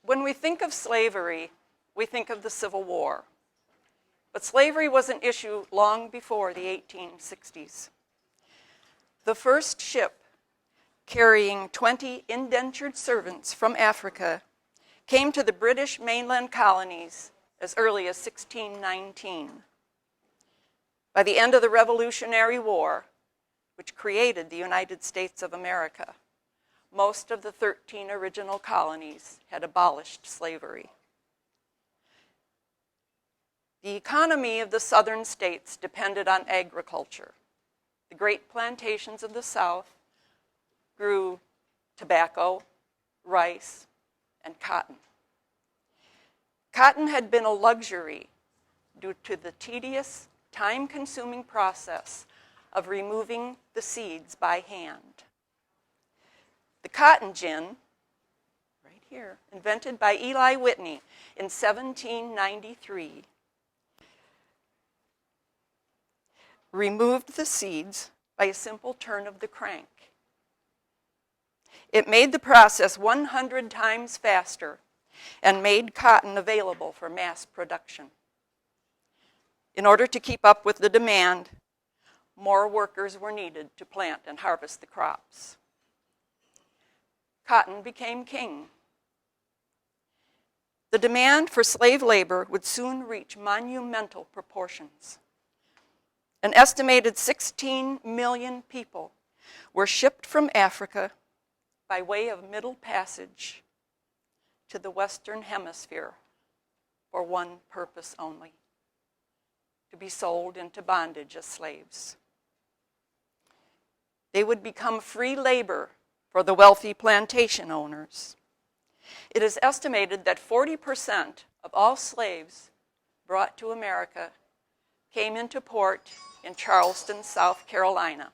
When we think of slavery, we think of the Civil War. But slavery was an issue long before the 1860s. The first ship carrying 20 indentured servants from Africa came to the British mainland colonies as early as 1619. By the end of the Revolutionary War, which created the United States of America, most of the 13 original colonies had abolished slavery. The economy of the southern states depended on agriculture. The great plantations of the South grew tobacco, rice, and cotton. Cotton had been a luxury due to the tedious, time-consuming process of removing the seeds by hand. The cotton gin, right here, invented by Eli Whitney in 1793, removed the seeds by a simple turn of the crank. It made the process 100 times faster and made cotton available for mass production. In order to keep up with the demand, more workers were needed to plant and harvest the crops. Cotton became king. The demand for slave labor would soon reach monumental proportions. An estimated 16 million people were shipped from Africa by way of Middle Passage to the Western Hemisphere for one purpose only: to be sold into bondage as slaves. They would become free labor for the wealthy plantation owners. It is estimated that 40% of all slaves brought to America came into port in Charleston, South Carolina.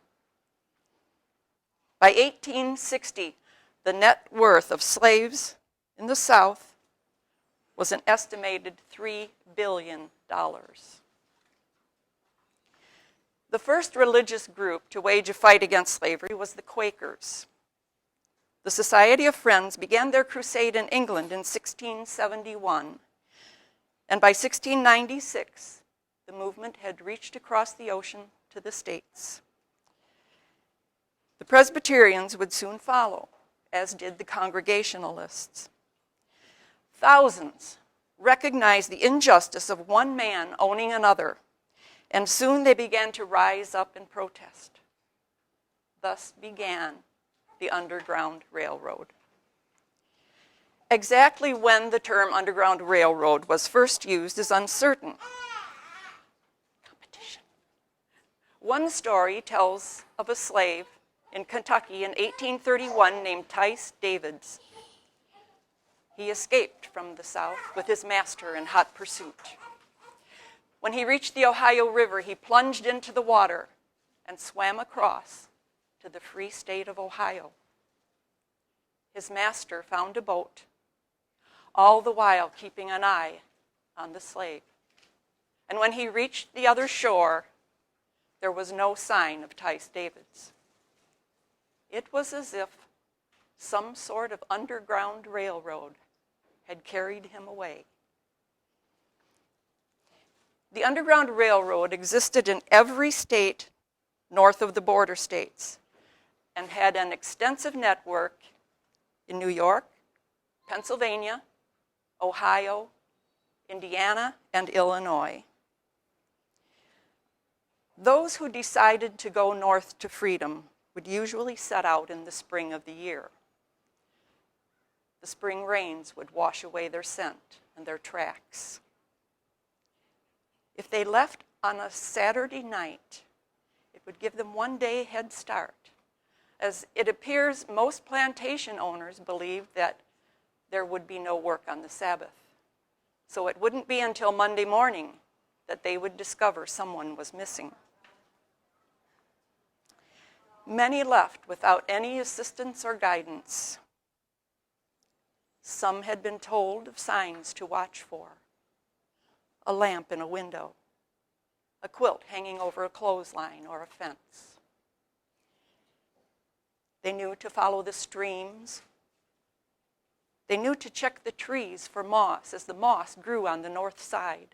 By 1860, the net worth of slaves in the South was an estimated $3 billion. The first religious group to wage a fight against slavery was the Quakers. The Society of Friends began their crusade in England in 1671, and by 1696, the movement had reached across the ocean to the States. The Presbyterians would soon follow, as did the Congregationalists. Thousands recognized the injustice of one man owning another, and soon they began to rise up in protest. Thus began the Underground Railroad. Exactly when the term Underground Railroad was first used is uncertain. Competition. One story tells of a slave in Kentucky in 1831 named Tice Davids. He escaped from the South with his master in hot pursuit. When he reached the Ohio River, he plunged into the water and swam across to the free state of Ohio. His master found a boat, all the while keeping an eye on the slave. And when he reached the other shore, there was no sign of Tice Davids. It was as if some sort of underground railroad had carried him away. The Underground Railroad existed in every state north of the border states and had an extensive network in New York, Pennsylvania, Ohio, Indiana, and Illinois. Those who decided to go north to freedom would usually set out in the spring of the year. The spring rains would wash away their scent and their tracks. If they left on a Saturday night, it would give them one day head start, as it appears most plantation owners believed that there would be no work on the Sabbath. So it wouldn't be until Monday morning that they would discover someone was missing. Many left without any assistance or guidance. Some had been told of signs to watch for: a lamp in a window, a quilt hanging over a clothesline or a fence. They knew to follow the streams. They knew to check the trees for moss as the moss grew on the north side.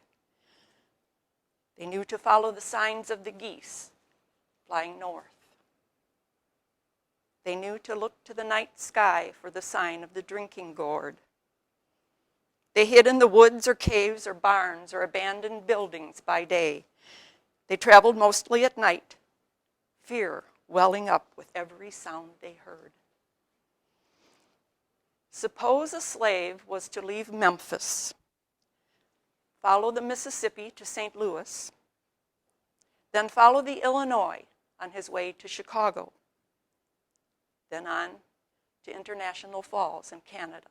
They knew to follow the signs of the geese flying north. They knew to look to the night sky for the sign of the drinking gourd. They hid in the woods or caves or barns or abandoned buildings by day. They traveled mostly at night, fear welling up with every sound they heard. Suppose a slave was to leave Memphis, follow the Mississippi to St. Louis, then follow the Illinois on his way to Chicago, then on to International Falls in Canada.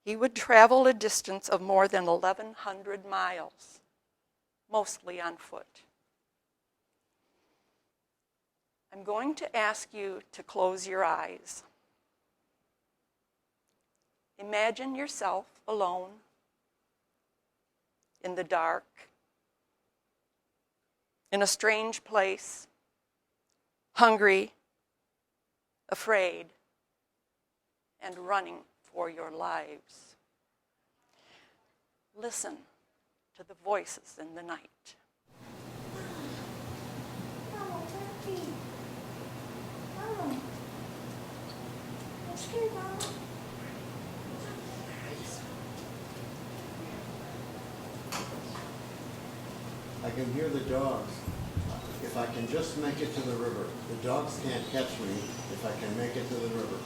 He would travel a distance of more than 1,100 miles, mostly on foot. I'm going to ask you to close your eyes. Imagine yourself alone, in the dark, in a strange place, hungry, afraid, and running for your lives. Listen to the voices in the night. I can hear the dogs. If I can just make it to the river. The dogs can't catch me if I can make it to the river.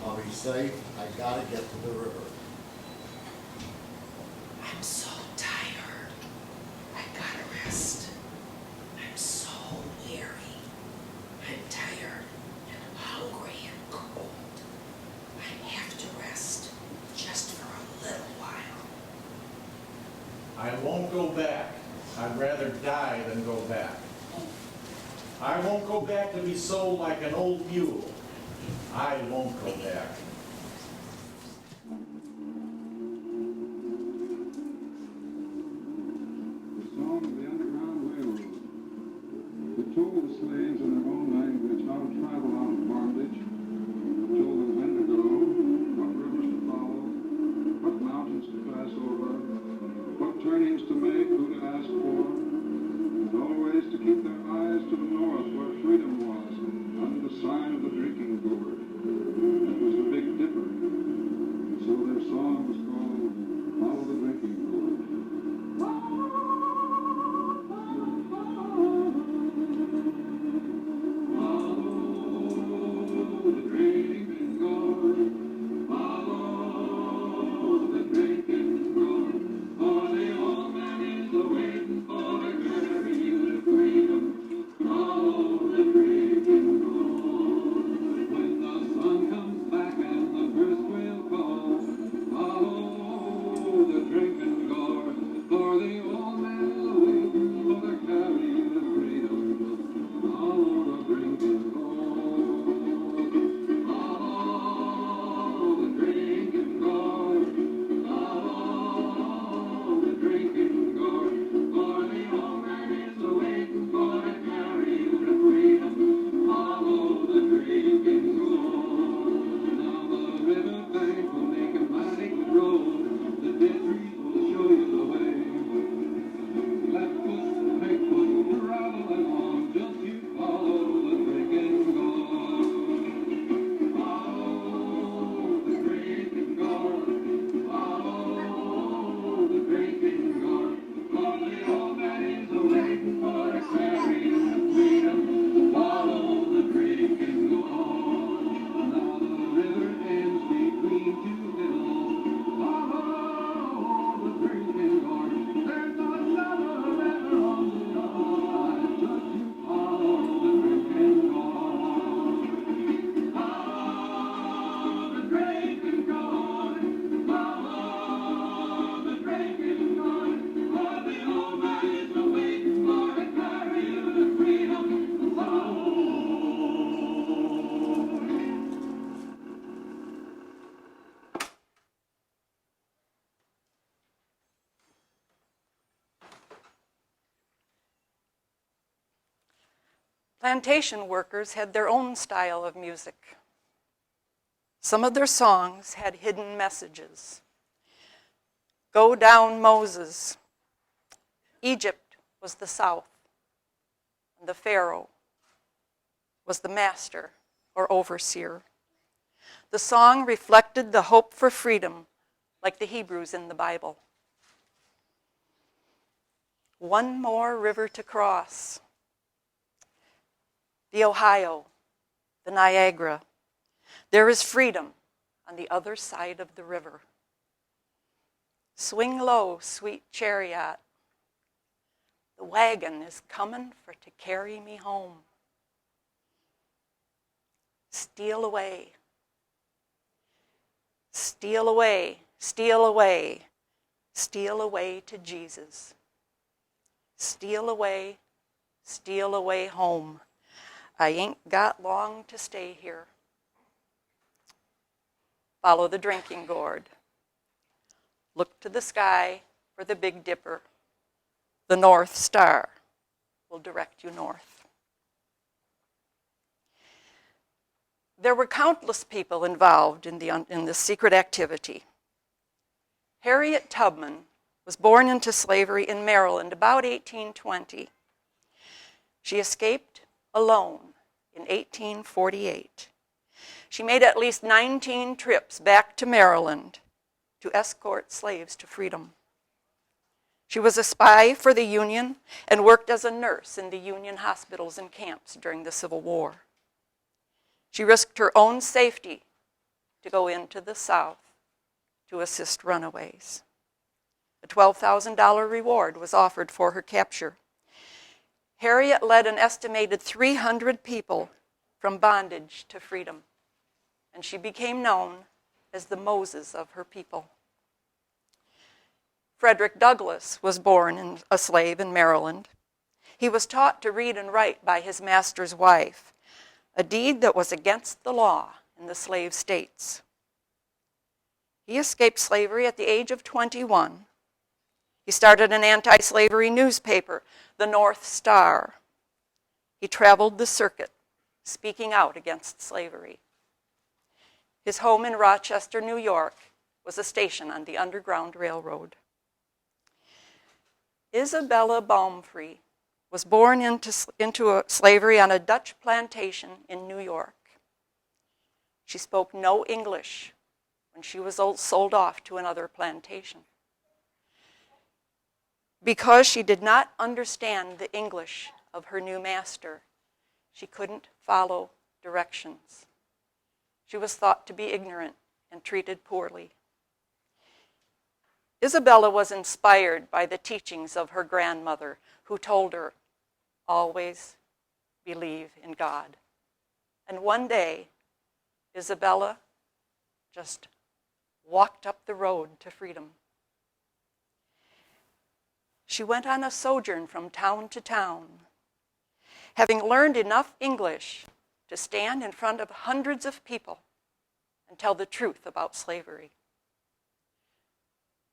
I'll be safe. I gotta get to the river. I'm so tired. I gotta rest. I'm so weary. I'm tired and hungry and cold. I have to rest just for a little while. I won't go back. I'd rather die than go back. I won't go back to be sold like an old mule. I won't go back. The song of the Underground Railroad. It told the slaves in their own language how to travel out of bondage. It told them when to go, what rivers to follow, what mountains to pass over, what turnings to make, who to ask for, and always to keep their eyes to the north where freedom was, under the sign of the drinking gourd. That was the Big Dipper. And so their song was called Follow the Drinking Gourd. Plantation workers had their own style of music. Some of their songs had hidden messages. Go down, Moses. Egypt was the south, and the Pharaoh was the master or overseer. The song reflected the hope for freedom, like the Hebrews in the Bible. One more river to cross. The Ohio, the Niagara. There is freedom on the other side of the river. Swing low, sweet chariot. The wagon is coming for to carry me home. Steal away. Steal away, steal away, steal away to Jesus. Steal away home. I ain't got long to stay here. Follow the drinking gourd. Look to the sky for the Big Dipper. The North Star will direct you north. There were countless people involved in this secret activity. Harriet Tubman was born into slavery in Maryland about 1820. She escaped alone in 1848. She made at least 19 trips back to Maryland to escort slaves to freedom. She was a spy for the Union and worked as a nurse in the Union hospitals and camps during the Civil War. She risked her own safety to go into the South to assist runaways. A $12,000 reward was offered for her capture. Harriet led an estimated 300 people from bondage to freedom, and she became known as the Moses of her people. Frederick Douglass was born a slave in Maryland. He was taught to read and write by his master's wife, a deed that was against the law in the slave states. He escaped slavery at the age of 21. He started an anti-slavery newspaper, the North Star. He traveled the circuit, speaking out against slavery. His home in Rochester, New York, was a station on the Underground Railroad. Isabella Baumfree was born into slavery on a Dutch plantation in New York. She spoke no English when she was sold off to another plantation. Because she did not understand the English of her new master, she couldn't follow directions. She was thought to be ignorant and treated poorly. Isabella was inspired by the teachings of her grandmother, who told her, always believe in God. And one day, Isabella just walked up the road to freedom. She went on a sojourn from town to town, having learned enough English to stand in front of hundreds of people and tell the truth about slavery.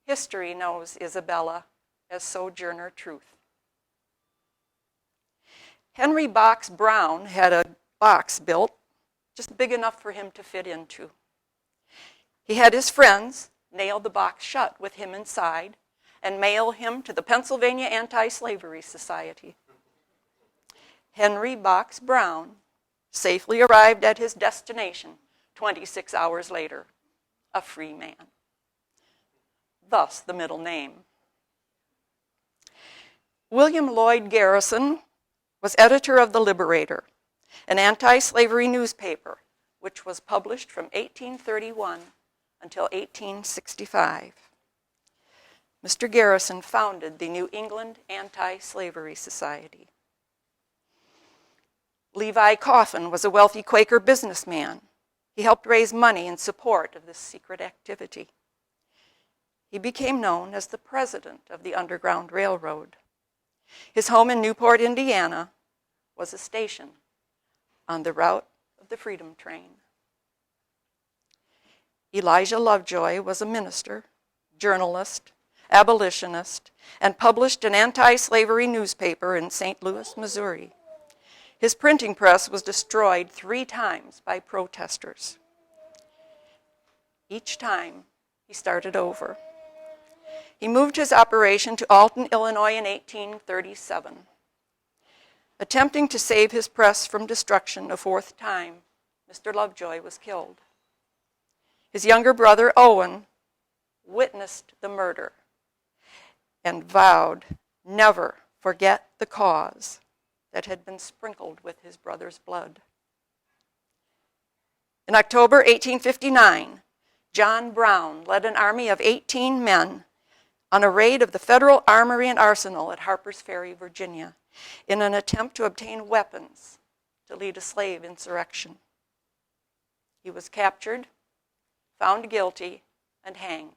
History knows Isabella as Sojourner Truth. Henry Box Brown had a box built just big enough for him to fit into. He had his friends nail the box shut with him inside and mail him to the Pennsylvania Anti-Slavery Society. Henry Box Brown safely arrived at his destination 26 hours later, a free man. Thus the middle name. William Lloyd Garrison was editor of The Liberator, an anti-slavery newspaper which was published from 1831 until 1865. Mr. Garrison founded the New England Anti-Slavery Society. Levi Coffin was a wealthy Quaker businessman. He helped raise money in support of this secret activity. He became known as the president of the Underground Railroad. His home in Newport, Indiana, was a station on the route of the Freedom Train. Elijah Lovejoy was a minister, journalist, abolitionist, and published an anti-slavery newspaper in St. Louis, Missouri. His printing press was destroyed 3 times by protesters. Each time, he started over. He moved his operation to Alton, Illinois in 1837. Attempting to save his press from destruction a fourth time, Mr. Lovejoy was killed. His younger brother, Owen, witnessed the murder and vowed never forget the cause that had been sprinkled with his brother's blood. In October 1859, John Brown led an army of 18 men on a raid of the Federal Armory and Arsenal at Harper's Ferry, Virginia, in an attempt to obtain weapons to lead a slave insurrection. He was captured, found guilty, and hanged.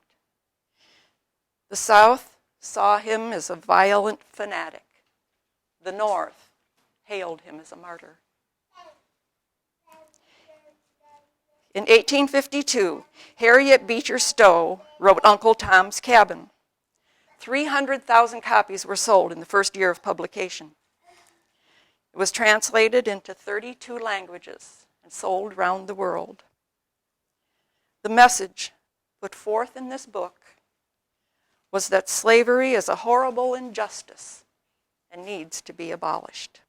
The South saw him as a violent fanatic. The North hailed him as a martyr. In 1852, Harriet Beecher Stowe wrote Uncle Tom's Cabin. 300,000 copies were sold in the first year of publication. It was translated into 32 languages and sold around the world. The message put forth in this book was that slavery is a horrible injustice and needs to be abolished.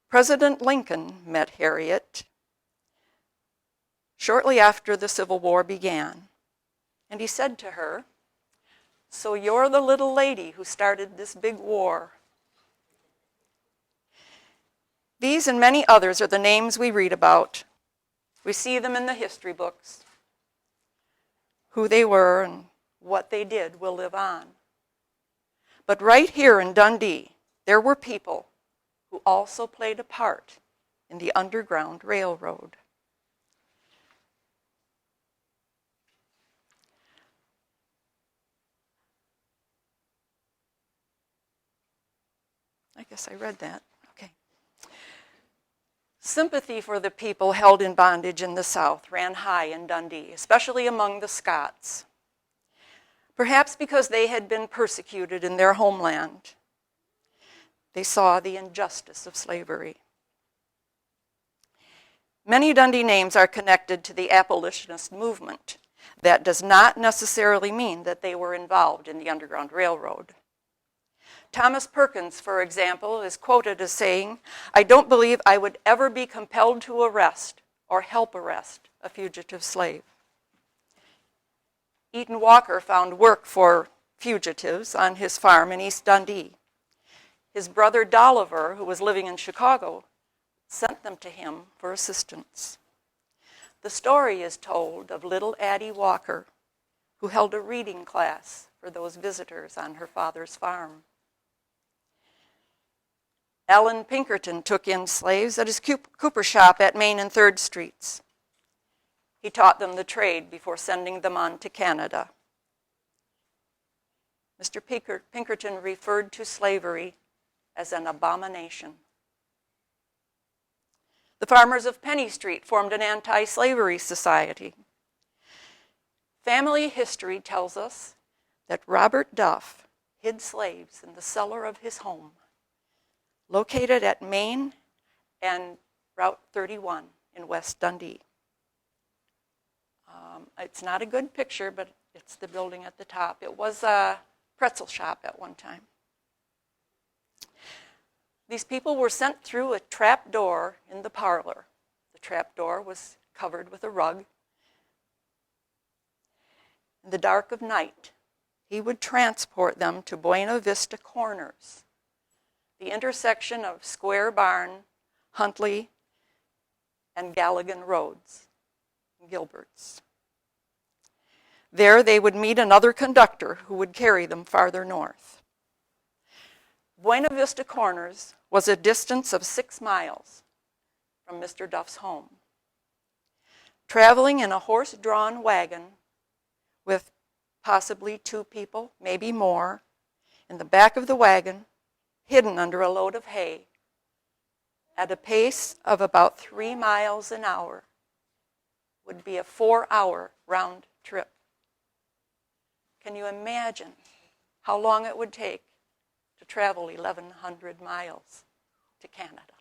President Lincoln met Harriet shortly after the Civil War began, and he said to her, "So you're the little lady who started this big war." These and many others are the names we read about. We see them in the history books. Who they were and what they did will live on. But right here in Dundee, there were people who also played a part in the Underground Railroad. I guess I read that. Okay. Sympathy for the people held in bondage in the South ran high in Dundee, especially among the Scots. Perhaps because they had been persecuted in their homeland, they saw the injustice of slavery. Many Dundee names are connected to the abolitionist movement. That does not necessarily mean that they were involved in the Underground Railroad. Thomas Perkins, for example, is quoted as saying, "I don't believe I would ever be compelled to arrest or help arrest a fugitive slave." Eaton Walker found work for fugitives on his farm in East Dundee. His brother Dolliver, who was living in Chicago, sent them to him for assistance. The story is told of little Addie Walker, who held a reading class for those visitors on her father's farm. Allen Pinkerton took in slaves at his cooper shop at Main and 3rd Streets. He taught them the trade before sending them on to Canada. Mr. Pinkerton referred to slavery as an abomination. The farmers of Penny Street formed an anti-slavery society. Family history tells us that Robert Duff hid slaves in the cellar of his home, located at Main and Route 31 in West Dundee. It's not a good picture, but it's the building at the top. It was a pretzel shop at one time. These people were sent through a trap door in the parlor. The trap door was covered with a rug. In the dark of night, he would transport them to Buena Vista Corners, the intersection of Square Barn, Huntley, and Galligan Roads, Gilbert's. There they would meet another conductor who would carry them farther north. Buena Vista Corners was a distance of 6 miles from Mr. Duff's home. Traveling in a horse-drawn wagon with possibly 2 people, maybe more, in the back of the wagon, hidden under a load of hay, at a pace of about 3 miles an hour, would be a 4-hour round trip. Can you imagine how long it would take to travel 1,100 miles to Canada?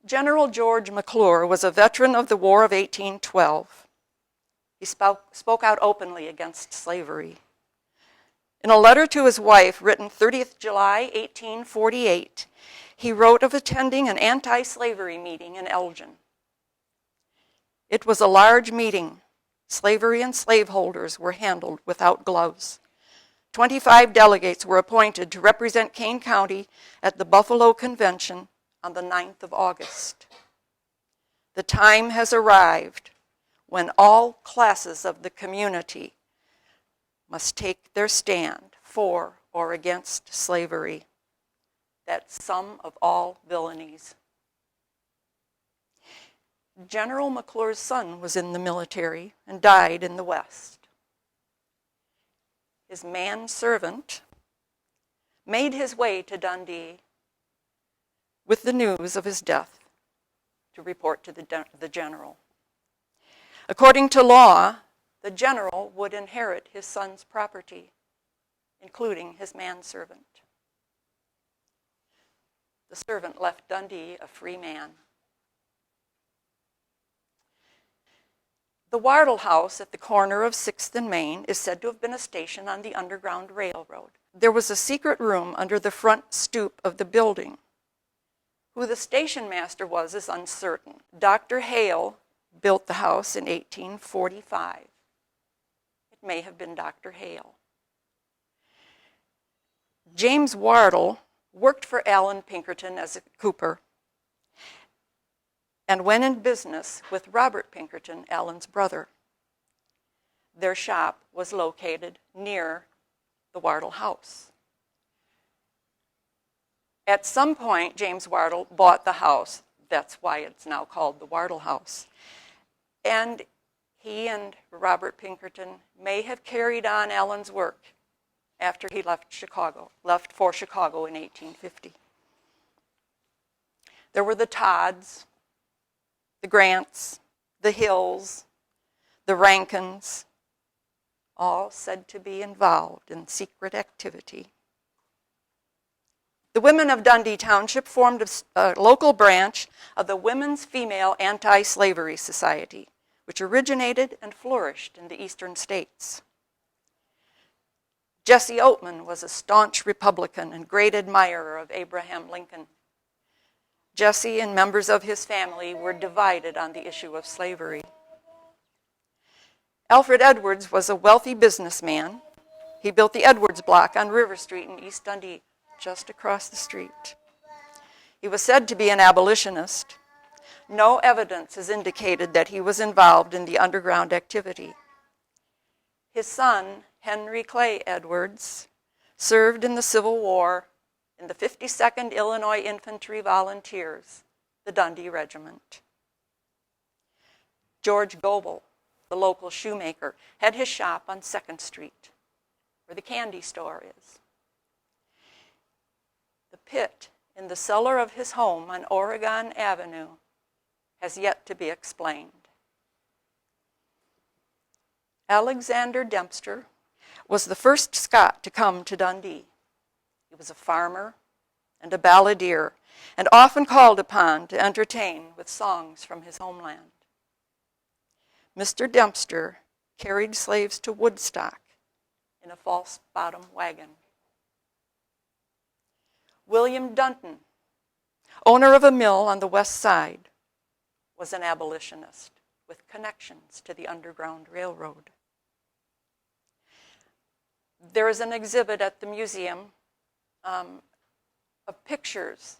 General George McClure was a veteran of the War of 1812. He spoke out openly against slavery. In a letter to his wife written 30th July 1848, he wrote of attending an anti-slavery meeting in Elgin. It was a large meeting. Slavery and slaveholders were handled without gloves. 25 delegates were appointed to represent Kane County at the Buffalo Convention on the 9th of August. The time has arrived when all classes of the community must take their stand for or against slavery, that sum of all villainies. General McClure's son was in the military and died in the West. His manservant made his way to Dundee with the news of his death to report to the general. According to law, the general would inherit his son's property, including his manservant. The servant left Dundee a free man. The Wardle House at the corner of 6th and Main is said to have been a station on the Underground Railroad. There was a secret room under the front stoop of the building. Who the station master was is uncertain. Dr. Hale built the house in 1845. It may have been Dr. Hale. James Wardle worked for Allen Pinkerton as a cooper and went in business with Robert Pinkerton, Allen's brother. Their shop was located near the Wardle House. At some point, James Wardle bought the house. That's why it's now called the Wardle House. And he and Robert Pinkerton may have carried on Allen's work after he left for Chicago in 1850. There were the Todds, the Grants, the Hills, the Rankins, all said to be involved in secret activity. The women of Dundee Township formed a local branch of the Women's Female Anti-Slavery Society, which originated and flourished in the eastern states. Jesse Oatman was a staunch Republican and great admirer of Abraham Lincoln. Jesse and members of his family were divided on the issue of slavery. Alfred Edwards was a wealthy businessman. He built the Edwards Block on River Street in East Dundee, just across the street. He was said to be an abolitionist. No evidence has indicated that he was involved in the underground activity. His son, Henry Clay Edwards, served in the Civil War in the 52nd Illinois Infantry Volunteers, the Dundee Regiment. George Goebel, the local shoemaker, had his shop on 2nd Street, where the candy store is. The pit in the cellar of his home on Oregon Avenue has yet to be explained. Alexander Dempster was the first Scot to come to Dundee. He was a farmer and a balladeer, and often called upon to entertain with songs from his homeland. Mr. Dempster carried slaves to Woodstock in a false bottom wagon. William Dunton, owner of a mill on the west side, was an abolitionist with connections to the Underground Railroad. There is an exhibit at the museum of pictures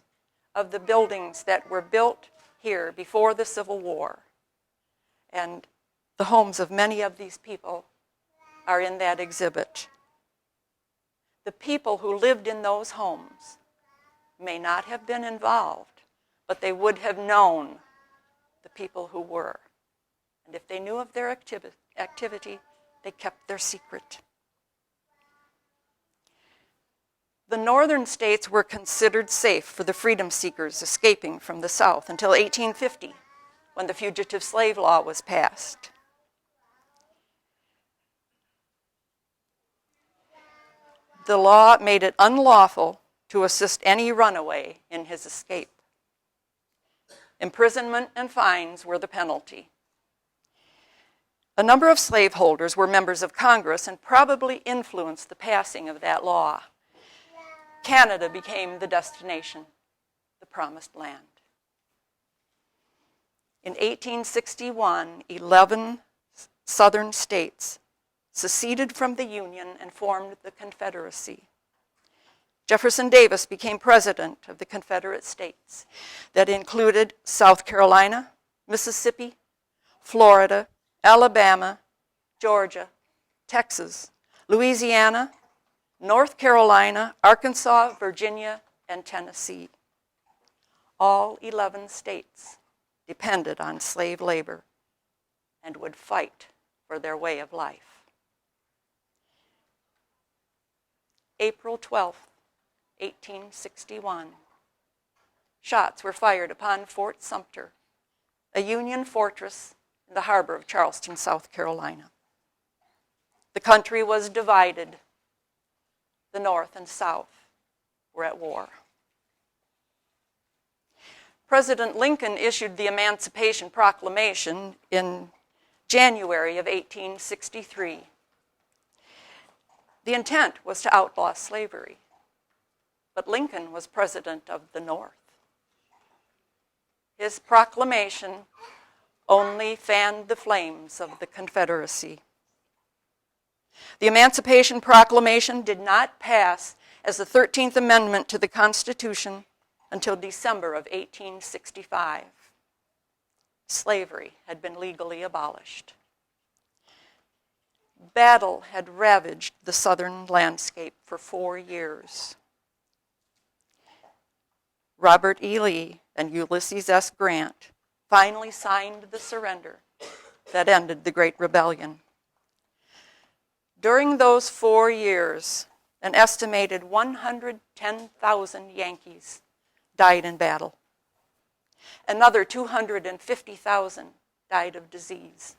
of the buildings that were built here before the Civil War. And the homes of many of these people are in that exhibit. The people who lived in those homes may not have been involved, but they would have known the people who were. And if they knew of their activity, they kept their secret. The northern states were considered safe for the freedom seekers escaping from the South until 1850, when the Fugitive Slave Law was passed. The law made it unlawful to assist any runaway in his escape. Imprisonment and fines were the penalty. A number of slaveholders were members of Congress and probably influenced the passing of that law. Canada became the destination, the promised land. In 1861, 11 southern states seceded from the Union and formed the Confederacy. Jefferson Davis became president of the Confederate States that included South Carolina, Mississippi, Florida, Alabama, Georgia, Texas, Louisiana, North Carolina, Arkansas, Virginia, and Tennessee. All 11 states depended on slave labor and would fight for their way of life. April 12, 1861. Shots were fired upon Fort Sumter, a Union fortress in the harbor of Charleston, South Carolina. The country was divided. The North and South were at war. President Lincoln issued the Emancipation Proclamation in January of 1863. The intent was to outlaw slavery, but Lincoln was president of the North. His proclamation only fanned the flames of the Confederacy. The Emancipation Proclamation did not pass as the 13th Amendment to the Constitution until December of 1865. Slavery had been legally abolished. Battle had ravaged the southern landscape for 4 years. Robert E. Lee and Ulysses S. Grant finally signed the surrender that ended the Great Rebellion. During those 4 years, an estimated 110,000 Yankees died in battle. Another 250,000 died of disease.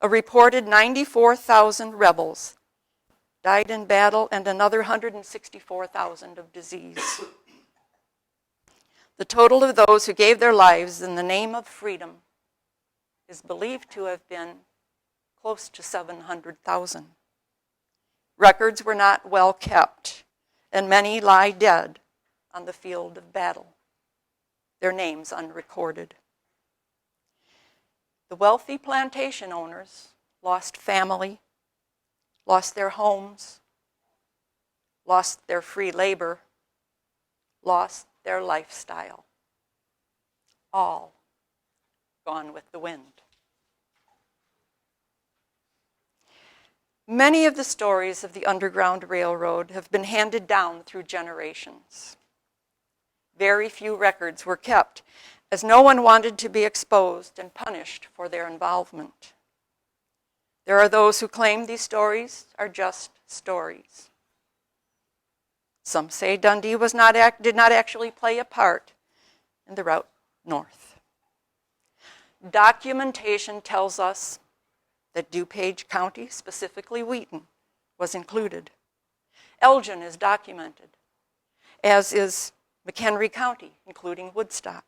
A reported 94,000 rebels died in battle and another 164,000 of disease. The total of those who gave their lives in the name of freedom is believed to have been close to 700,000. Records were not well kept, and many lie dead on the field of battle, their names unrecorded. The wealthy plantation owners lost family, lost their homes, lost their free labor, lost their lifestyle. All gone with the wind. Many of the stories of the Underground Railroad have been handed down through generations. Very few records were kept, as no one wanted to be exposed and punished for their involvement. There are those who claim these stories are just stories. Some say Dundee did not actually play a part in the route north. Documentation tells us that DuPage County, specifically Wheaton, was included. Elgin is documented, as is McHenry County, including Woodstock.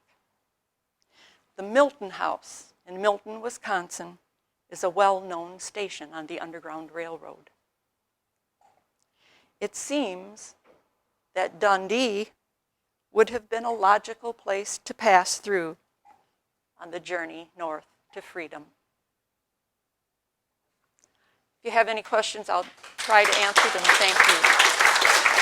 The Milton House in Milton, Wisconsin, is a well-known station on the Underground Railroad. It seems that Dundee would have been a logical place to pass through on the journey north to freedom. If you have any questions, I'll try to answer them. Thank you.